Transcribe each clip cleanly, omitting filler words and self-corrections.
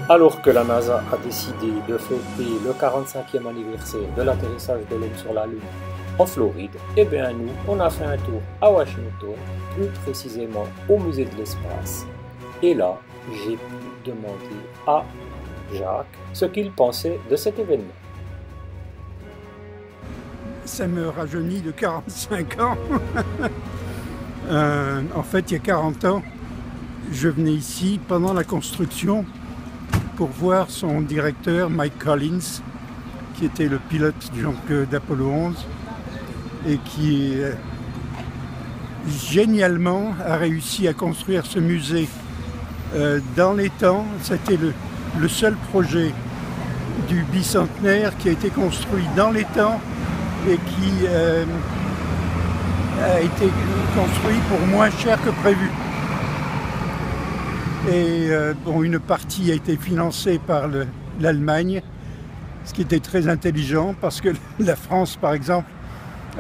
Alors que la NASA a décidé de fêter le 45e anniversaire de l'atterrissage de l'homme sur la Lune en Floride, eh bien nous, on a fait un tour à Washington, plus précisément au musée de l'espace. Et là, j'ai pu demander à Jacques ce qu'il pensait de cet événement. Ça me rajeunit de 45 ans. En fait, il y a 40 ans, je venais ici pendant la construction pour voir son directeur, Mike Collins, qui était le pilote d'Apollo 11 et qui génialement a réussi à construire ce musée dans les temps. C'était le seul projet du bicentenaire qui a été construit dans les temps et qui a été construit pour moins cher que prévu. Et bon, une partie a été financée par l'Allemagne, ce qui était très intelligent parce que la France, par exemple,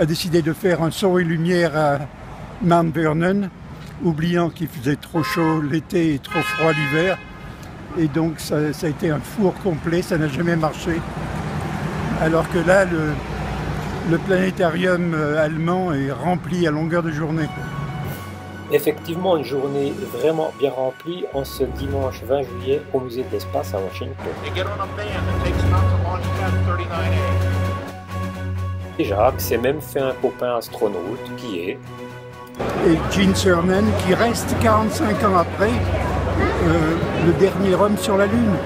a décidé de faire un son et lumière à Mount Vernon, oubliant qu'il faisait trop chaud l'été et trop froid l'hiver. Et donc ça a été un four complet, ça n'a jamais marché. Alors que là, le planétarium allemand est rempli à longueur de journée. Effectivement, une journée vraiment bien remplie en ce dimanche 20 juillet au musée de l'espace à Washington. Et Jacques s'est même fait un copain astronaute qui est... Et Gene Cernan qui reste 45 ans après le dernier homme sur la Lune.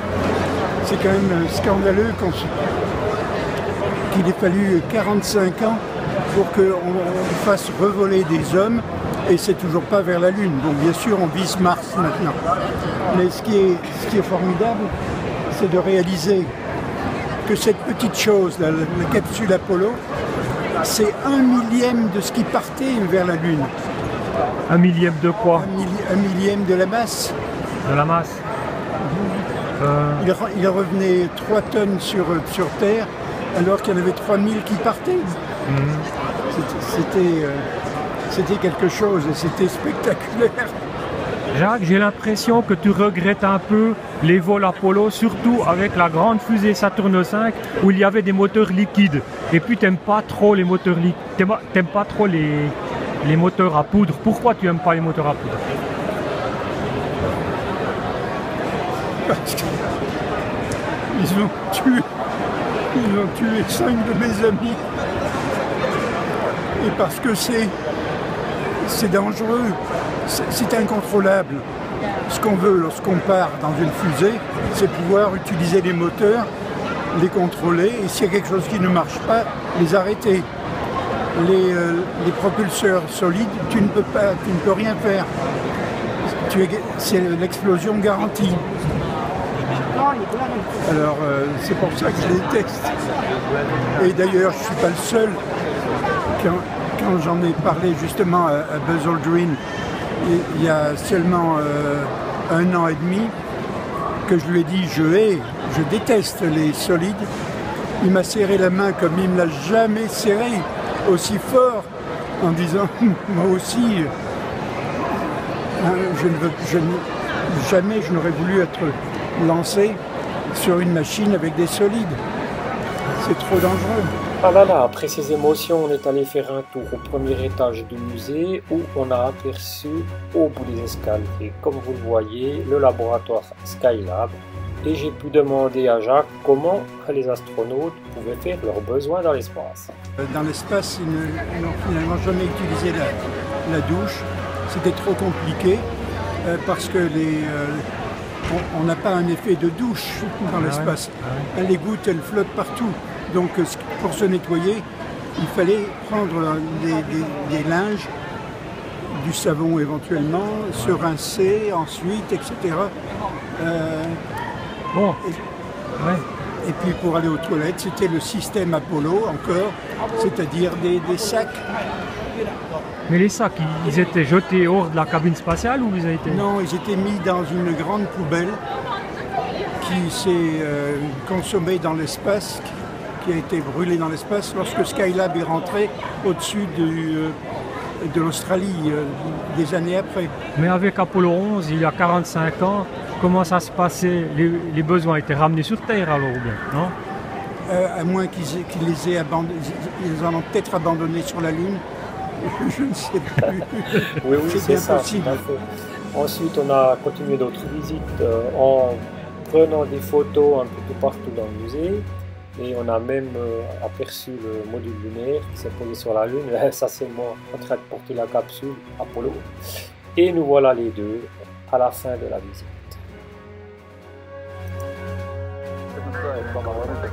C'est quand même scandaleux qu'il ait fallu 45 ans pour qu'on fasse revoler des hommes et c'est toujours pas vers la Lune. Donc bien sûr on vise Mars maintenant. Mais ce qui est formidable, c'est de réaliser que cette petite chose, la capsule Apollo, c'est 1/1000 de ce qui partait vers la Lune. 1/1000 de quoi? 1/1000 de la masse. De la masse. Il revenait 3 tonnes sur Terre, alors qu'il y en avait 3000 qui partaient. C'était quelque chose et c'était spectaculaire. Jacques, j'ai l'impression que tu regrettes un peu les vols Apollo, surtout avec la grande fusée Saturne V où il y avait des moteurs liquides. Et puis t'aimes pas trop les moteurs liquides, t'aimes pas trop les moteurs à poudre. Pourquoi tu n'aimes pas les moteurs à poudre? Parce qu'ils ont tué 5 de mes amis. Et parce que c'est dangereux, c'est incontrôlable. Ce qu'on veut lorsqu'on part dans une fusée, c'est pouvoir utiliser les moteurs, les contrôler, et s'il y a quelque chose qui ne marche pas, les arrêter. Les propulseurs solides, tu ne peux rien faire. C'est l'explosion garantie. Alors c'est pour ça que je les déteste. Et d'ailleurs, je ne suis pas le seul. Quand j'en ai parlé justement à Buzz Aldrin, il y a seulement 1 an et demi, que je lui ai dit je déteste les solides. Il m'a serré la main comme il ne l'a jamais serré, aussi fort, en disant moi aussi, jamais je n'aurais voulu être lancé sur une machine avec des solides. C'est trop dangereux. Ah là là, après ces émotions, on est allé faire un tour au premier étage du musée où on a aperçu au bout des escaliers, comme vous le voyez, le laboratoire Skylab. Et j'ai pu demander à Jacques comment les astronautes pouvaient faire leurs besoins dans l'espace. Dans l'espace, ils n'ont finalement jamais utilisé la douche. C'était trop compliqué parce que on n'a pas un effet de douche dans l'espace. Les gouttes, elles flottent partout. Donc pour se nettoyer, il fallait prendre des linges, du savon éventuellement, se rincer ensuite, etc. Et puis pour aller aux toilettes, c'était le système Apollo encore, c'est-à-dire des sacs. Mais les sacs, ils étaient jetés hors de la cabine spatiale ou ils étaient... Non, ils étaient mis dans une grande poubelle qui s'est consommée dans l'espace, qui a été brûlée dans l'espace lorsque Skylab est rentré au-dessus de l'Australie des années après. Mais avec Apollo 11, il y a 45 ans, comment ça se passait? Les besoins étaient ramenés sur Terre alors, ou bien, non? À moins qu'ils les aient abandonnés, ils en ont peut-être abandonné sur la Lune, je ne sais plus. Oui, c'est bien ça. possible. Tout à fait. Ensuite, on a continué d'autres visites en prenant des photos un peu partout dans le musée. Et on a même aperçu le module lunaire qui s'est posé sur la Lune. Ça, c'est moi en train de porter la capsule Apollo. Et nous voilà les deux à la fin de la visite. This is Greg from Olympic.